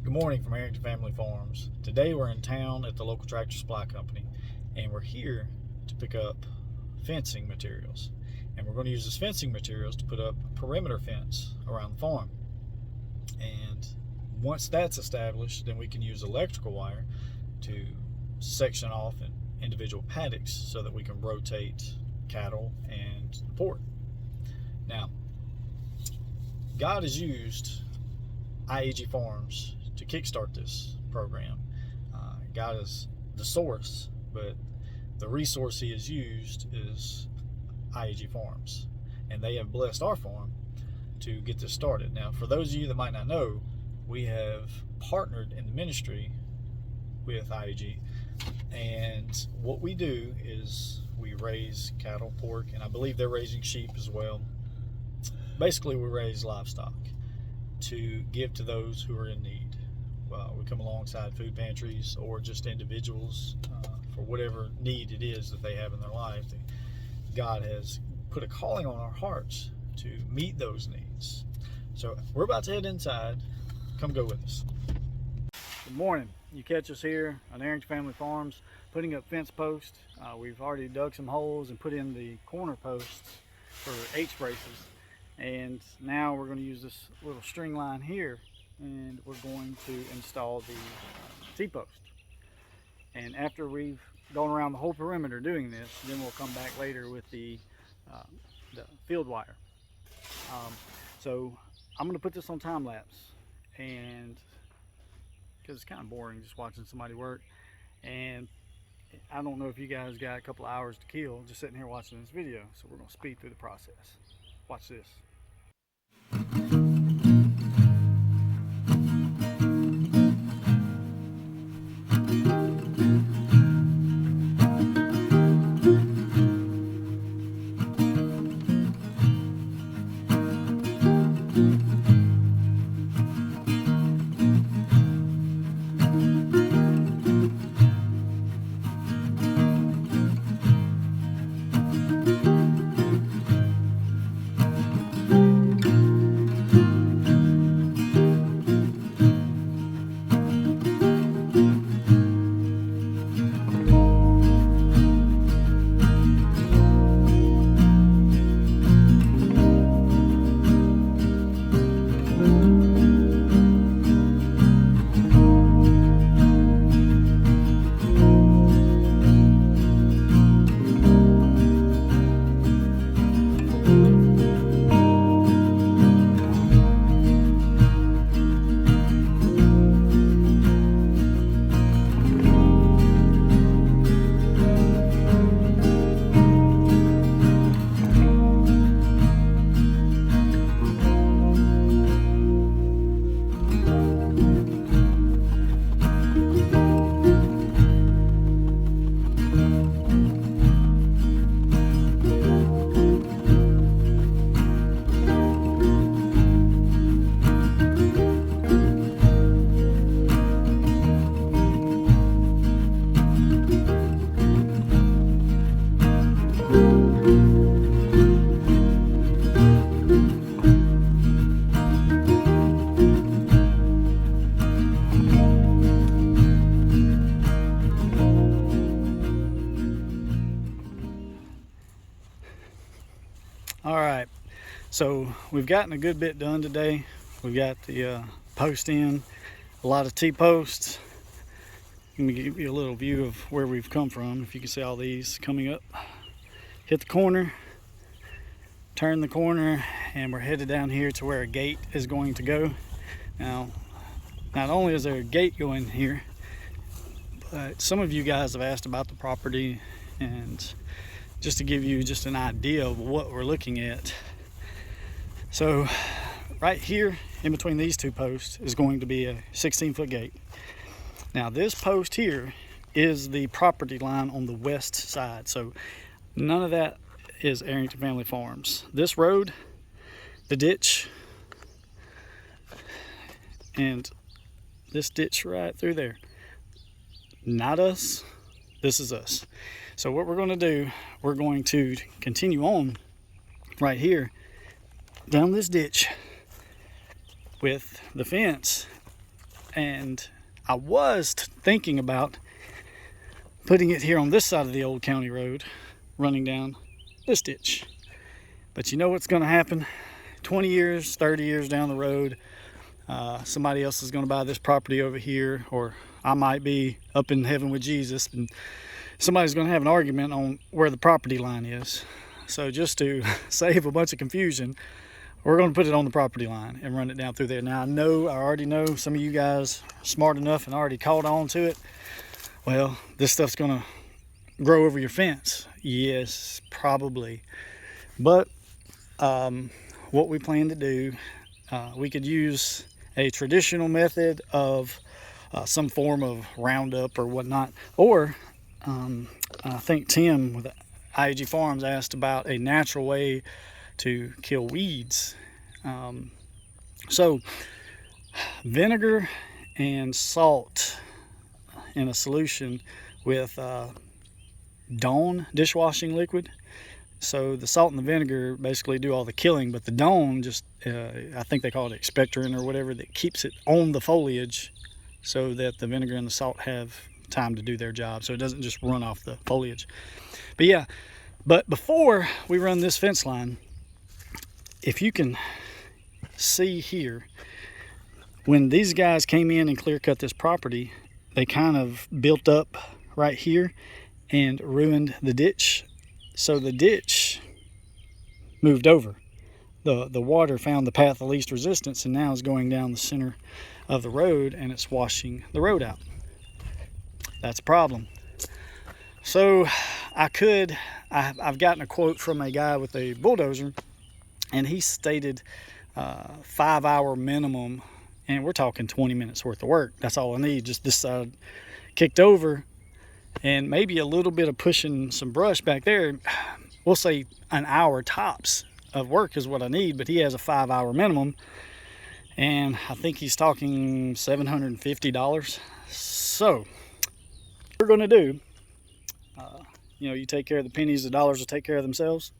Good morning from I.A.G Family Farms. Today we're in town at the local tractor supply company, and we're here to pick up fencing materials. And we're going to use this fencing materials to put up a perimeter fence around the farm. And once that's established, then we can use electrical wire to section off in individual paddocks so that we can rotate cattle and pork. Now, God has used I.A.G Farms to kickstart this program. God is the source, but the resource he has used is I.A.G Farms, and they have blessed our farm to get this started. Now, for those of you that might not know, we have partnered in the ministry with I.A.G, and what we do is we raise cattle, pork, and I believe they're raising sheep as well. Basically, we raise livestock to give to those who are in need. We come alongside food pantries or just individuals for whatever need it is that they have in their life. God has put a calling on our hearts to meet those needs. So we're about to head inside. Come go with us. Good morning. You catch us here on I.A.G Family Farms putting up fence posts. We've already dug some holes and put in the corner posts for H braces. And now we're going to use this little string line here, and we're going to install the T-post. And after we've gone around the whole perimeter doing this, then we'll come back later with the field wire. So I'm going to put this on time lapse, and because it's kind of boring just watching somebody work, and I don't know if you guys got a couple of hours to kill just sitting here watching this video, so we're going to speed through the process. Watch this. All right, so we've gotten a good bit done today. We've got the post in, a lot of T-posts. Let me give you a little view of where we've come from. If you can see all these coming up, hit the corner, turn the corner, and we're headed down here to where a gate is going to go. Now, not only is there a gate going here, but some of you guys have asked about the property, and just to give you just an idea of what we're looking at. So right here in between these two posts is going to be a 16-foot gate. Now this post here is the property line on the west side, so none of that is I.A.G Family Farms. This road, the ditch, and this ditch right through there, not us, this is us. So what we're going to do, we're going to continue on right here down this ditch with the fence And I was thinking about putting it here on this side of the old county road, running down this ditch. But you know what's going to happen? 20 years, 30 years down the road, somebody else is going to buy this property over here, or I might be up in heaven with Jesus, and somebody's going to have an argument on where the property line is. So just to save a bunch of confusion, we're going to put it on the property line and run it down through there. Now, I already know some of you guys are smart enough and already caught on to it. Well, this stuff's going to grow over your fence. Yes, probably. But what we plan to do, we could use a traditional method of some form of Roundup or whatnot, or I think Tim with I.A.G Farms asked about a natural way to kill weeds. So vinegar and salt in a solution with Dawn dishwashing liquid. So the salt and the vinegar basically do all the killing, but the Dawn just, I think they call it expectorant or whatever, that keeps it on the foliage so that the vinegar and the salt have time to do their job, so it doesn't just run off the foliage. But yeah, but before we run this fence line, if you can see here, when these guys came in and clear cut this property, they kind of built up right here and ruined the ditch. So the ditch moved over. The water found the path of least resistance and now is going down the center of the road, and it's washing the road out. That's a problem. So I've gotten a quote from a guy with a bulldozer, and he stated 5-hour minimum, and we're talking 20 minutes worth of work. That's all I need, just this side kicked over and maybe a little bit of pushing some brush back there. We'll say an hour tops of work is what I need, but he has a 5-hour minimum, and I think he's talking $750. So what we're going to do, you take care of the pennies, the dollars will take care of themselves.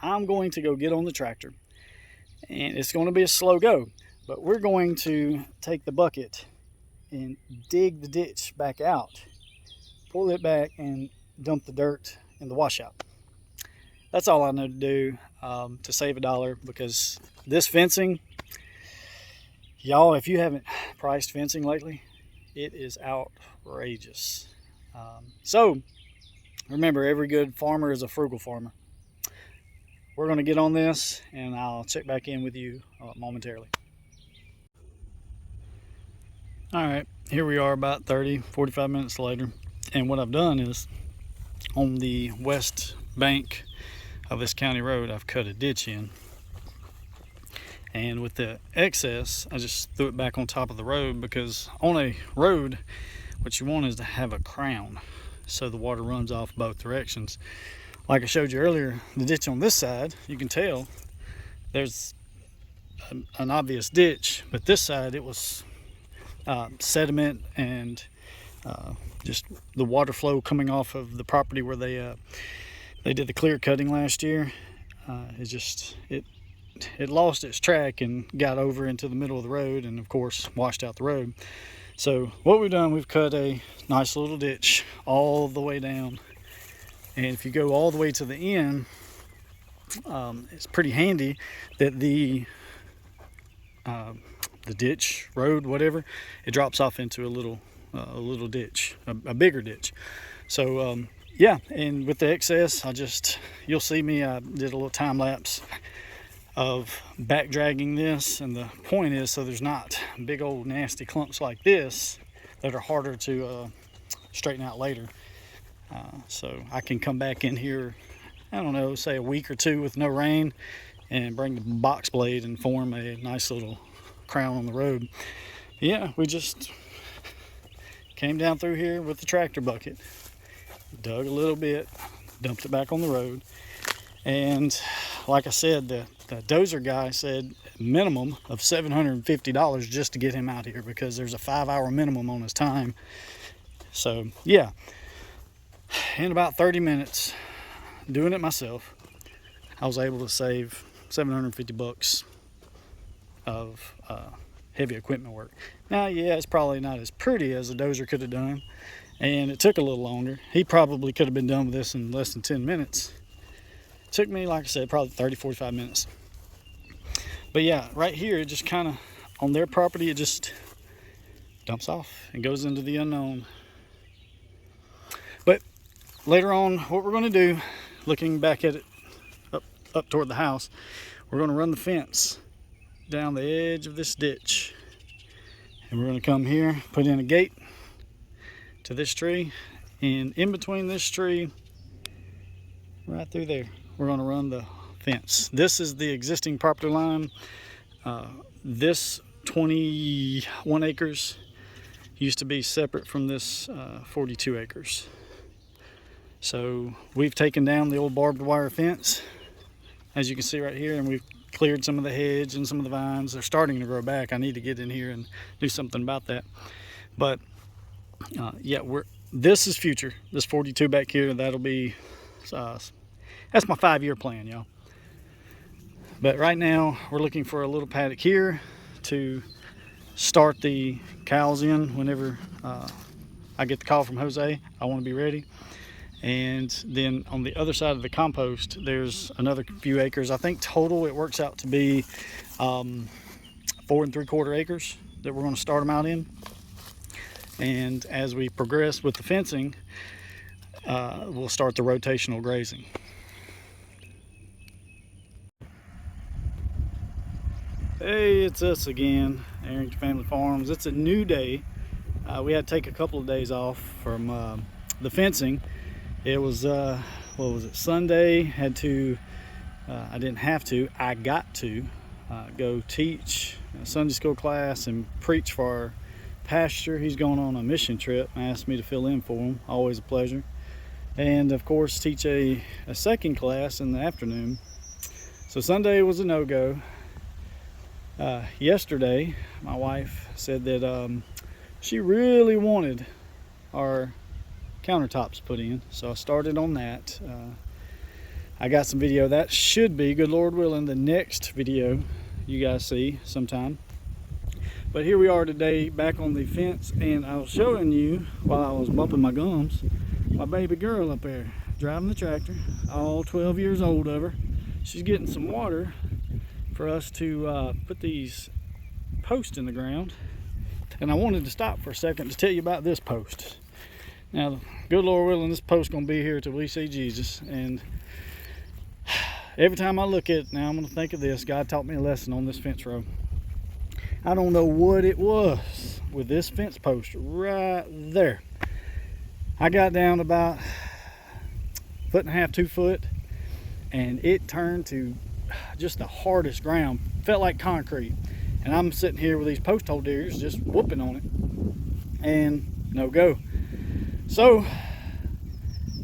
I'm going to go get on the tractor, and it's going to be a slow go, but we're going to take the bucket and dig the ditch back out, pull it back, and dump the dirt in the washout. That's all I know to do to save $1, because this fencing, y'all, if you haven't priced fencing lately, it is outrageous. So remember, every good farmer is a frugal farmer. We're going to get on this, and I'll check back in with you momentarily. All right, here we are about 45 minutes later, and what I've done is, on the west bank of this county road, I've cut a ditch in, and with the excess I just threw it back on top of the road, because on a road what you want is to have a crown so the water runs off both directions. Like I showed you earlier, the ditch on this side, you can tell there's an obvious ditch, but this side it was sediment and just the water flow coming off of the property where they did the clear cutting last year. It lost its track and got over into the middle of the road, and of course washed out the road. So what we've done, we've cut a nice little ditch all the way down, and if you go all the way to the end, it's pretty handy that the ditch, road, whatever, it drops off into a little ditch, a bigger ditch. So yeah, and with the excess, you'll see me, I did a little time lapse of back dragging this, and the point is so there's not big old nasty clumps like this that are harder to straighten out later. So I can come back in here, I don't know, say a week or two with no rain, and bring the box blade and form a nice little crown on the road. Yeah, we just came down through here with the tractor bucket, dug a little bit, dumped it back on the road, and like I said, the dozer guy said minimum of $750 just to get him out here, because there's a 5-hour minimum on his time. So yeah, in about 30 minutes doing it myself, I was able to save $750 of heavy equipment work. Now, yeah, it's probably not as pretty as a dozer could have done, and it took a little longer. He probably could have been done with this in less than 10 minutes. It took me, like I said, probably 30, 45 minutes. But yeah, right here, it just kind of, on their property, it just dumps off and goes into the unknown. But later on, what we're going to do, looking back at it up toward the house, we're going to run the fence down the edge of this ditch, and we're going to come here, put in a gate to this tree, and in between this tree, right through there, we're going to run the fence. This is the existing property line. This 21 acres used to be separate from this 42 acres. So we've taken down the old barbed wire fence, as you can see right here, and we've cleared some of the hedge and some of the vines. They're starting to grow back. I need to get in here and do something about that. But yeah, this is future. This 42 back here, that'll be, that's my 5-year plan, y'all. But right now, we're looking for a little paddock here to start the cows in whenever I get the call from Jose. I want to be ready. And then on the other side of the compost, there's another few acres. I think total it works out to be 4 3/4 acres that we're going to start them out in. And as we progress with the fencing, we'll start the rotational grazing. Hey, it's us again, I.A.G Family Farms. It's a new day. We had to take a couple of days off from the fencing. It was, what was it, Sunday. Had to, I didn't have to, I got to go teach a Sunday school class and preach for our pastor. He's going on a mission trip and asked me to fill in for him. Always a pleasure. And of course, teach a second class in the afternoon. So Sunday was a no-go. Yesterday, my wife said that she really wanted our countertops put in, so I started on that. I got some video that should be, good Lord willing, the next video you guys see sometime. But here we are today, back on the fence, and I was showing you while I was bumping my gums, my baby girl up there driving the tractor, all 12 years old of her. She's getting some water for us to put these posts in the ground. And I wanted to stop for a second to tell you about this post. Now, good Lord willing, this post gonna be here till we see Jesus. And every time I look at it now, I'm gonna think of this. God taught me a lesson on this fence row. I don't know what it was with this fence post right there. I got down about 1.5 to 2 foot, and it turned to just the hardest ground. Felt like concrete. And I'm sitting here with these post hole diggers just whooping on it, and no go. So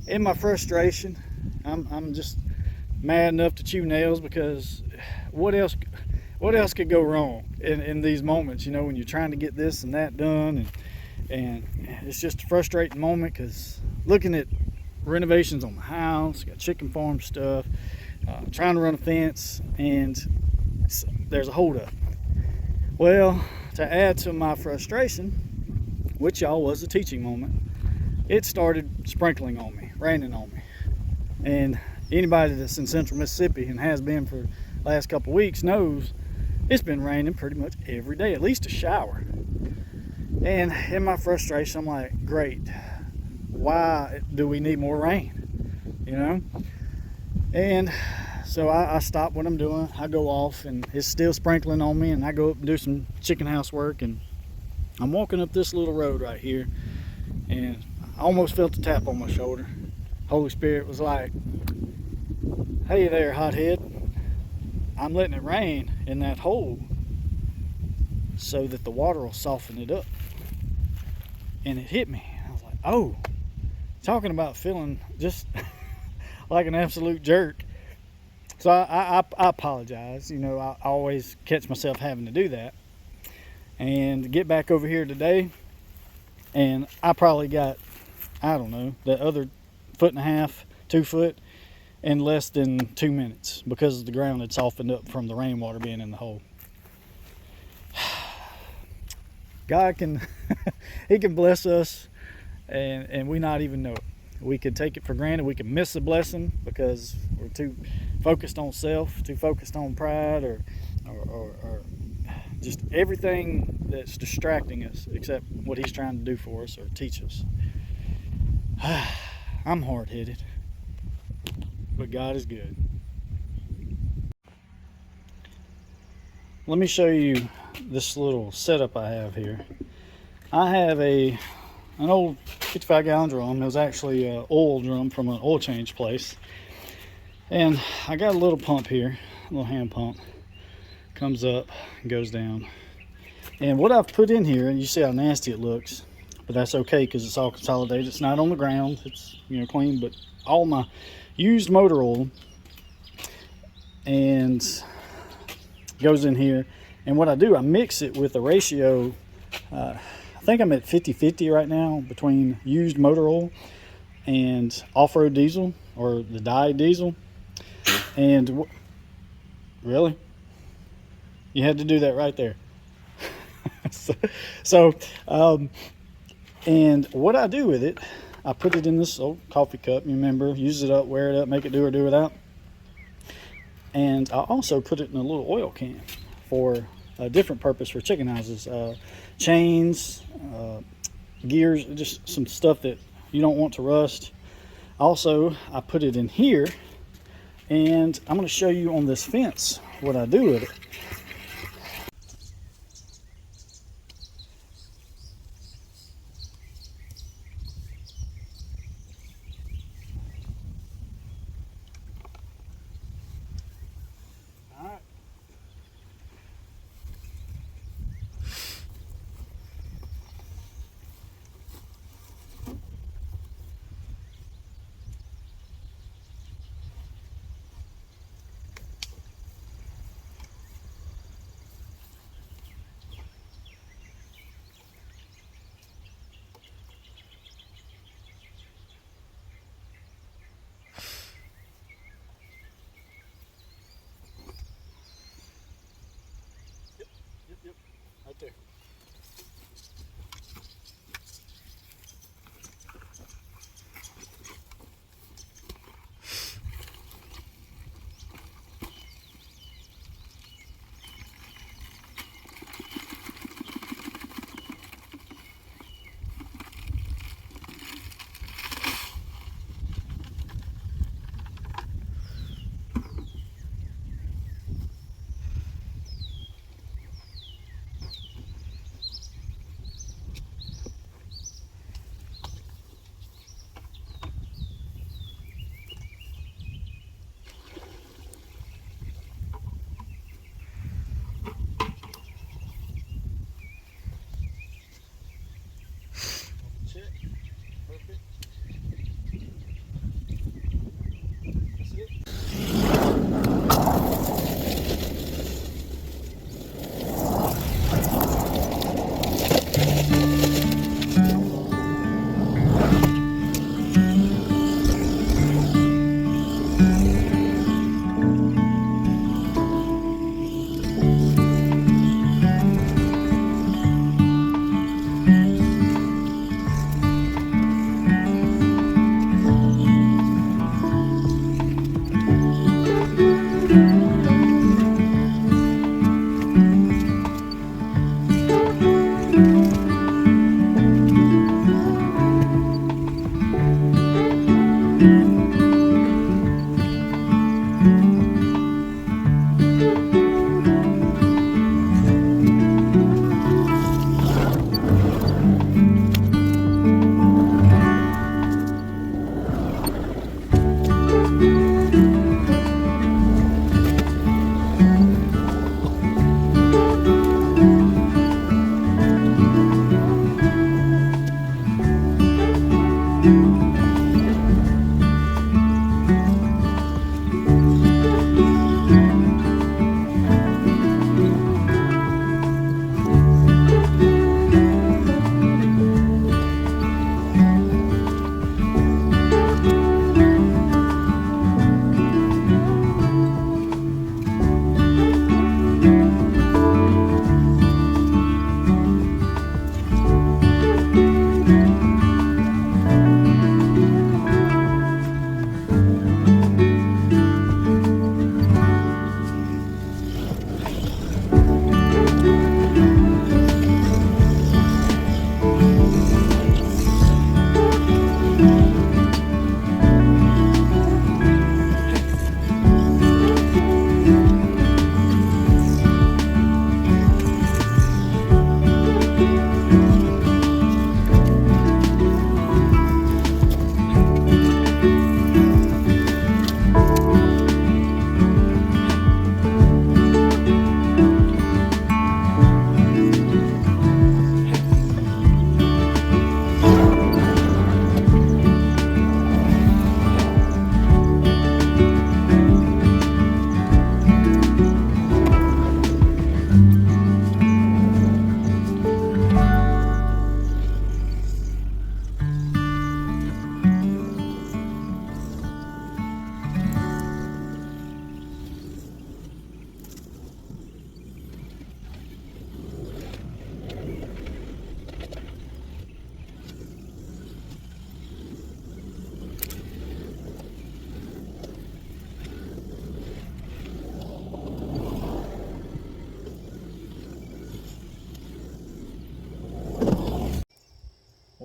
in my frustration, I'm just mad enough to chew nails, because what else could go wrong in these moments, you know, when you're trying to get this and that done, and it's just a frustrating moment, because looking at renovations on the house, got chicken farm stuff, trying to run a fence, and there's a holdup. Well, to add to my frustration, which y'all was a teaching moment, it started sprinkling on me, raining on me. And anybody that's in central Mississippi and has been for the last couple weeks knows it's been raining pretty much every day, at least a shower. And in my frustration, I'm like, great, why do we need more rain, you know? And so I stop what I'm doing. I go off, and it's still sprinkling on me, and I go up and do some chicken house work, and I'm walking up this little road right here, and I almost felt a tap on my shoulder. Holy Spirit was like, hey there, hothead. I'm letting it rain in that hole so that the water will soften it up. And it hit me. I was like, oh, talking about feeling just like an absolute jerk. So I apologize. You know, I always catch myself having to do that. And get back over here today, and I probably got, I don't know, the other 1.5 to 2 foot in less than 2 minutes, because the ground had softened up from the rainwater being in the hole. God can, He can bless us and we not even know it. We could take it for granted. We could miss the blessing because we're too focused on self, too focused on pride, or just everything that's distracting us except what He's trying to do for us or teach us. I'm hard-headed, but God is good. Let me show you this little setup I have here. I have an old 55-gallon drum. It was actually an oil drum from an oil change place. And I got a little pump here, a little hand pump. Comes up and goes down. And what I've put in here, and you see how nasty it looks, but that's okay because it's all consolidated. It's not on the ground. It's, you know, clean, but all my used motor oil and goes in here. And what I do, I mix it with a ratio. I think I'm at 50-50 right now between used motor oil and off-road diesel, or the dyed diesel. And really, you had to do that right there. And what I do with it, I put it in this old coffee cup. You remember, use it up, wear it up, make it do or do without. And I also put it in a little oil can for a different purpose for chicken houses, chains, gears, just some stuff that you don't want to rust. Also, I put it in here, and I'm going to show you on this fence what I do with it. All right.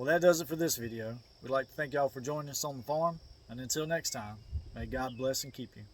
Well, that does it for this video. We'd like to thank y'all for joining us on the farm, and until next time, may God bless and keep you.